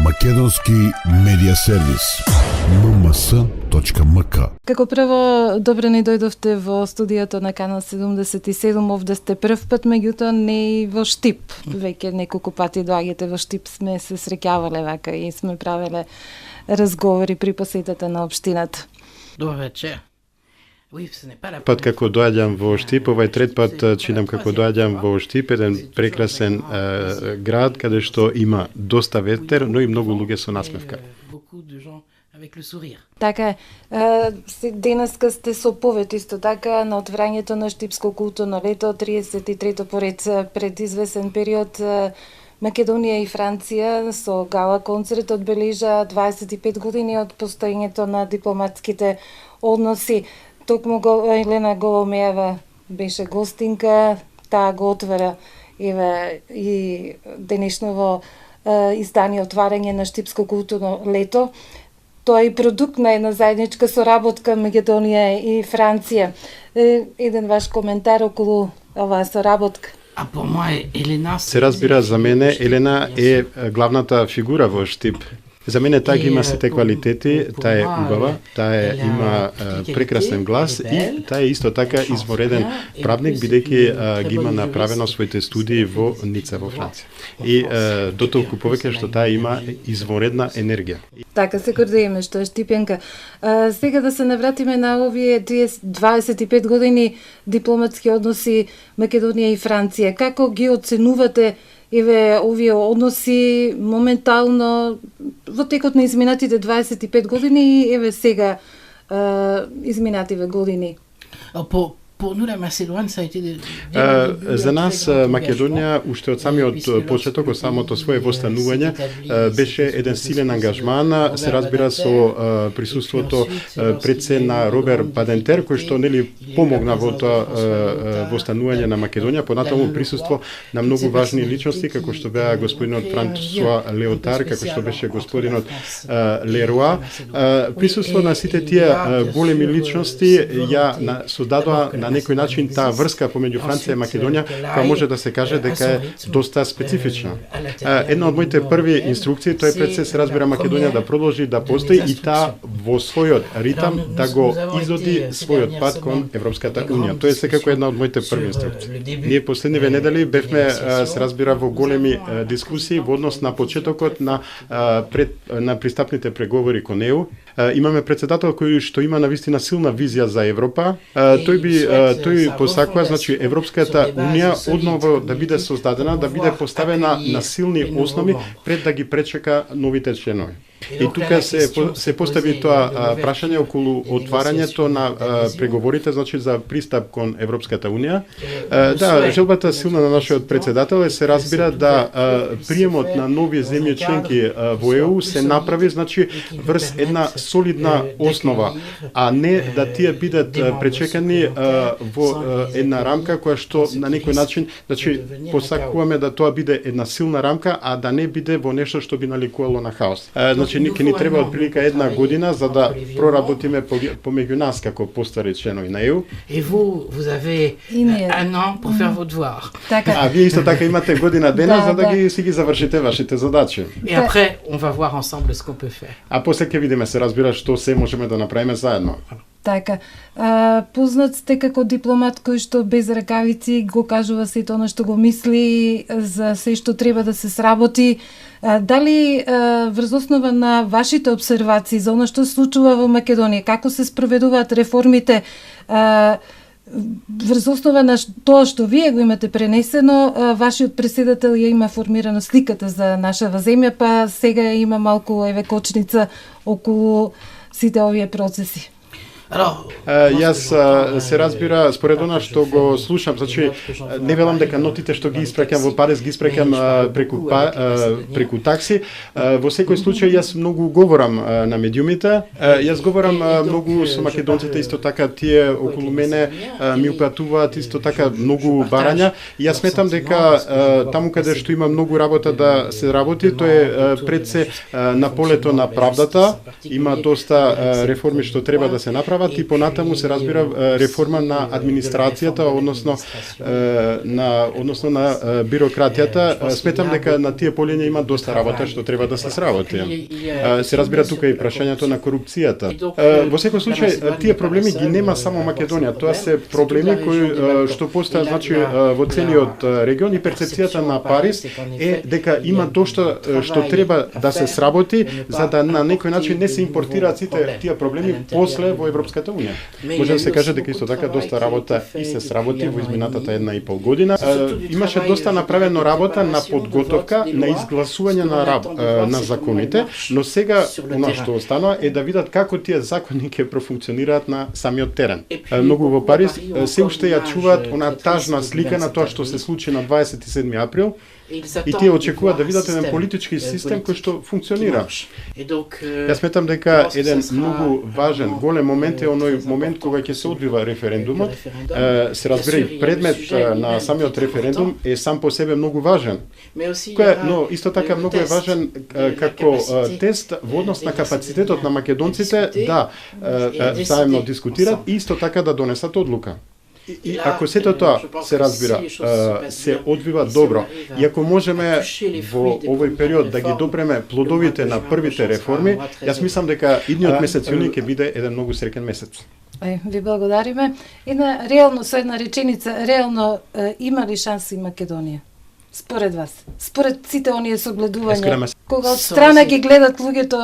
Македонски медиа сервис mms.mk. Како прво, добро ни дојдовте во студиото на Канал 77, овде сте прв пат, меѓутоа не и во Штип. Веќе неколку пати доаѓате во Штип, сме се среќавале вака и сме правеле разговори при посетата на општината. Добро вечер. Пат како доаѓам во Штип, овај трет пат чинам како доаѓам во Штип, еден прекрасен град каде што има доста ветер, но и многу луѓе со насмевка. Така е. Денеска сте со повет исто така на отврањето на Штипско културно лето, 33-то пред извесен период. Македонија и Франција со гала концерт одбележа 25 години од постоењето на дипломатските односи. Токму Елена Голомеева беше гостинка, таа го отвара и денешново издание отварање на Штипско културно лето. Тоа е продукт на една заедничка соработка Македонија и Франција. Еден ваш коментар околу оваа соработка. Се разбира, за мене Елена е главната фигура во Штип. За мене таа има сите квалитети, таа е убава, таа има прекрасен глас и таа е исто така извореден правник, бидејќи ги има направено своите студии во Ница во Франција. И дотолку повеќе што таа има изворедна енергија. Така се гордееме што е Штипенка. Сега да се навратиме на овие 25 години дипломатски односи Македонија и Франција. Како ги оценувате овие односи моментално во текот на изминатите 25 години и сега изминативе години? За нас Македонија уште од самиот почеток, од самото свое востанување беше еден силен ангажман, се разбира со присуството пред се на Роберт Бадентер, кој што нели помогна во тоа востанување на Македонија, понатаму присуство на многу важни личности како што беа господинот Франсуа Леотар, како што беше господинот Леруа. Присуство на сите тие големи личности ја содадоа на некој начин таа врска помеѓу Франција и Македонија, која може да се каже дека е доста специфична. Една од моите први инструкции, тој пред се разбира Македонија да продолжи да постои и таа во својот ритам да го изоди својот пат кон Европската унија. Тоа е секако една од моите први инструкции. Ние последниве недели бевме се разбира во големи дискусии во однос на почетокот на пристапните преговори кон ЕУ. Имаме председател кој што има навистина силна визија за Европа. Тој посакува, значи, Европската унија одново да биде создадена, да биде поставена на силни основи пред да ги пречека новите членови. И тука се постави тоа прашање околу отварањето на преговорите, значи за пристап кон Европската унија. Да, желбата силна на нашиот председател се разбира да приемот на нови земји членки во ЕУ се направи, значи, врз една солидна основа, а не да тие бидат пречекани во една рамка која што на некој начин, значи, посакуваме да тоа биде една силна рамка, а да не биде во нешто што би наликувало на хаос. Значи, ќе ни треба отприлика една година за да проработиме помеѓу нас како постари членови на ЕУ. Et vous avez un an pour faire vos devoirs. А вие исто така имате година дена за да си ги завршите вашите задачи. Et après, on va voir ensemble ce qu'on peut faire. А после ќе видиме, се разбира, што се можеме да направиме заедно. Така. Познат сте како дипломат кој што без ракавици го кажува сето она што го мисли за се што треба да се сработи. Дали врз основа на вашите обсервации за она што се случува во Македонија, како се спроведуваат реформите, врз основа на тоа што вие го имате пренесено, вашиот председател ја има формирана сликата за нашава земја, па сега има малку кочница околу сите овие процеси. Јас се разбира според она што го слушам, значи не велам дека нотите што ги испраќам во Париз ги испраќам преку такси. Во секој случај јас многу говорам на медиумите. Јас говорам многу со македонците, исто така тие околу мене ми упатуваат исто така многу барања. Јас сметам дека таму каде што има многу работа да се работи, тоа е пред се на полето на правдата. Има доста реформи што треба да се направат. прават и понатаму се разбира реформа на администрацијата, односно на бирократијата. Сметам дека на тие полиња има доста работа што треба да се сработи. Се разбира тука и прашањето на корупцијата. Во секој случај тие проблеми ги нема само Македонија, тоа се проблеми кои што постојат значи во целиот регион, и перцепцијата на Париз е дека има дошто што треба да се сработи за да на некој начин не се импортираат сите тие проблеми после во Европската унија. Може да се каже дека исто така доста работа и се сработи во изминатата 1,5 година. Имаше доста направено работа на подготовка на изгласување на законите, но сега она што останува е да видат како тие закони ќе профункционираат на самиот терен. Многу во Париз се уште ја чуваат она тажна слика на тоа што се случи на 27 април, и тие очекуваат да видат еден политички систем кој што функционира. Јас сметам дека еден многу важен, голем момент е оној момент кога ќе се одвива референдумот. Се разбира и предмет на самиот референдум е сам по себе многу важен. Но исто така многу е важен како тест во однос на капацитетот на македонците да заедно дискутират и исто така да донесат одлука. И ако сето тоа се разбира, се одвива добро, и ако можеме во овој период да ги допреме плодовите на првите реформи, јас мислам дека идниот месец јуни ќе биде еден многу среќен месец. Ви благодариме. И на реално, со една реченица, реално има ли шанси Македонија? Според вас, според сите оние согледувања, кога од страна ги гледат луѓето,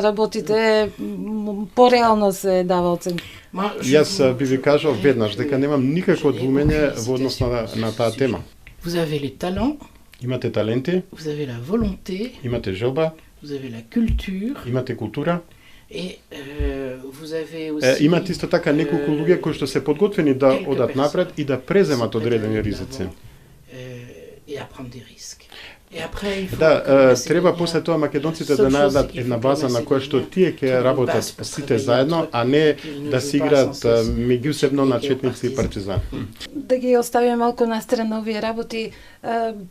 работите, пореално се дава оценка. Јас би ви кажал веднаш дека немам никакво двумење во однос на таа тема. Vous avez les talents, имате таленти, vous avez la volonté, имате желба, vous avez la culture, имате култура, et vous avez aussi имате исто така неколку луѓе кои што се подготвени да одат напред и да преземат одредени ризици. Et à prendre des risques. Et après, il faut треба после тоа македонците да најдат една база на која што тие ќе работат сите заедно, а не да се играат меѓусебно на четници и партизани. Да ги оставиме малку настрана овие работи,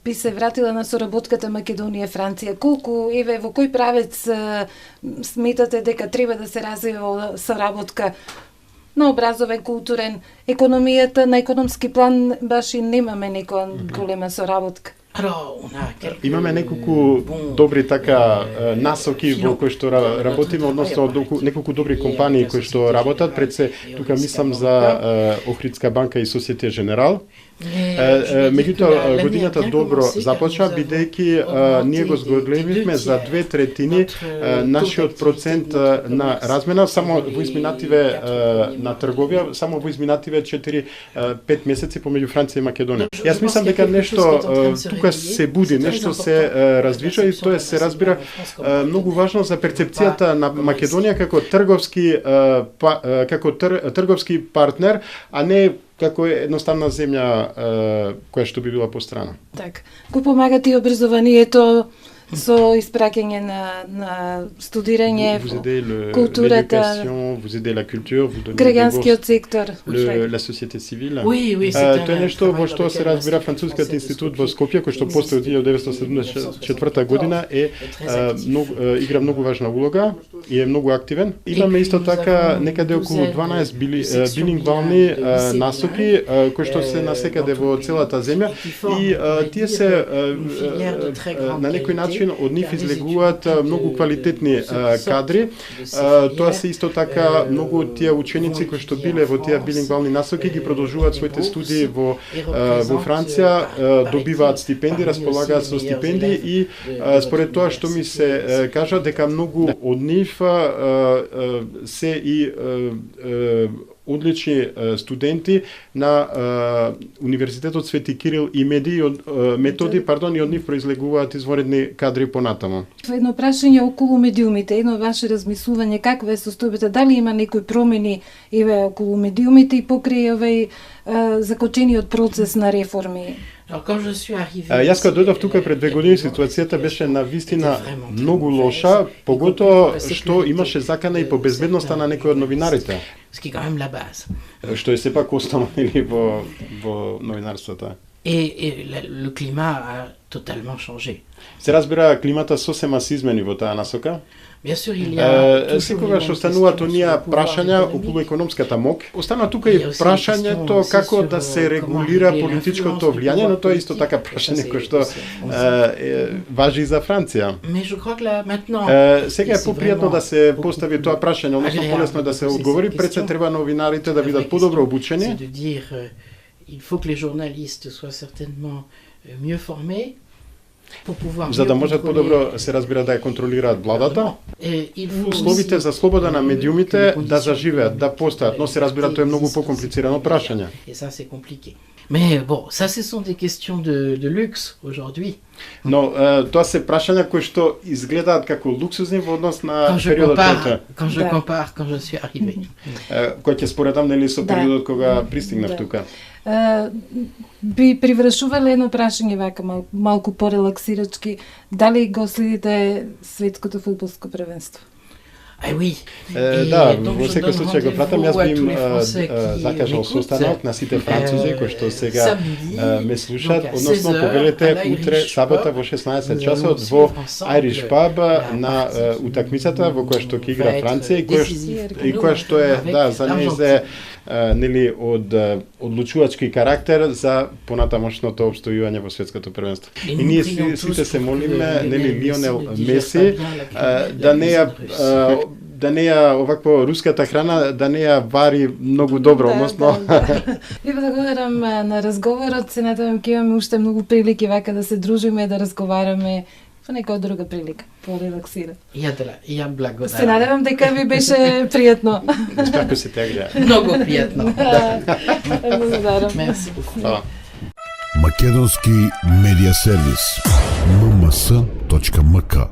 би се вратила на соработката Македонија-Франција. Колку, во кој правец сметате дека треба да се развива соработка на образовен, културен, економијата, на економски план баш и немаме некоја голема соработка? Имаме неколку добри така насоки во кои што работиме, односно неколку добри компании кои што работат. Пред се тука мислам за Охридска банка и Societe Generale. Меѓутоа годината добро започна, бидејќи ние го зголемивме за 2/3 нашиот процент на размена само во изминативе на трговија, само во изминативе 4-5 месеци помеѓу Франција и Македонија. Јас мислам дека нешто тука се буди, нешто се раздвижа, и тоа се разбира многу важно за перцепцијата на Македонија како трговски партнер, а не како едноставна земја која што би била по страна. Так, го помагате и образованието со испраќање на студирање, културата, граѓанскиот сектор, la société civile. Тоа е нешто во што се разбира Францускиот институт во Скопје, кој што постои од 1974 година, игра многу важна улога и е многу активен. Имаме исто така некаде околу 12 билингвални насоки кои што се насекаде во целата земја, и тие се на некој начин од нив излегуваат многу квалитетни кадри. Тоа се исто така многу од тие ученици кои што биле во тие билингвални насоки ги продолжуваат своите студии во Франција, добиваат стипендии, располагаат со стипендии, и според тоа што ми се кажа дека многу од нив се и одлични студенти на Универзитетот Свети Кирил и Методи, и од нив произлегуваат изворедни кадри понатамо. Едно прашање околу медиумите, едно ваше размислување, каква е состојбата, дали има некои промени околу медиумите и покрај овој закочениот процес на реформи? Јас кога дојдов тука пред 2 години, ситуацијата беше навистина многу лоша, поготоа што имаше закана и по безбедноста на некои од новинарите. Што е сепак останало во новинарството. Et le climat a totalement changé. Се разбира, климата сосема се измени во таа насока. Bien sûr, il y a секогаш остануваат оние прашања околу економската мок. Остана тука и прашањето како да се регулира политичкото влијание, но тоа е исто така прашање кој што важи и за Франција. Сега е попријатно да се постави тоа прашање, односно полесно да се одговори, пред се треба новинарите да бидат подобро обучени. Il faut que les journalistes soient certainement mieux formés. За да можат подобро се разбира да ја контролираат владата. Условите за слобода на медиумите да заживеат, да постојат, но се разбира тоа е многу покомплицирано прашање. Mais bon, ça ce sont des questions de luxe aujourd'hui. Но тоа се прашања кои што изгледаат како луксузни во однос на периодот quand je compare quand je suis arrivé. Кој ќе споредам нели со периодот кога пристигнав тука. Би привршувале едно прашање вака малку порелаксирачки, дали го следите светското фудбалско првенство? Oui. Да, во секој случај го пратам, јас би им закажал состанок на сите французи кои што сега ме слушаат, односно повелете утре сабота во 16 часот во Irish Pub на утакмицата во која што ќе игра Франција и која што е за нејзе нели од одлучувачки карактер за понатамошното опстојување во светското првенство. И ние сите се молиме нели Лионел Меси да не ја овакво руската храна да не ја вари многу добро, односно. Ви благодарам на разговорот, се надевам ќе имаме уште многу прилики вака да се дружиме, да разговараме во некоја друга прилика, порелаксира. Ја благодарам. Се надевам дека ви беше пријатно. Спако се тегля. Многу пријатно. Благодарам. Мерси. Македонски медиа сервис. mms.mk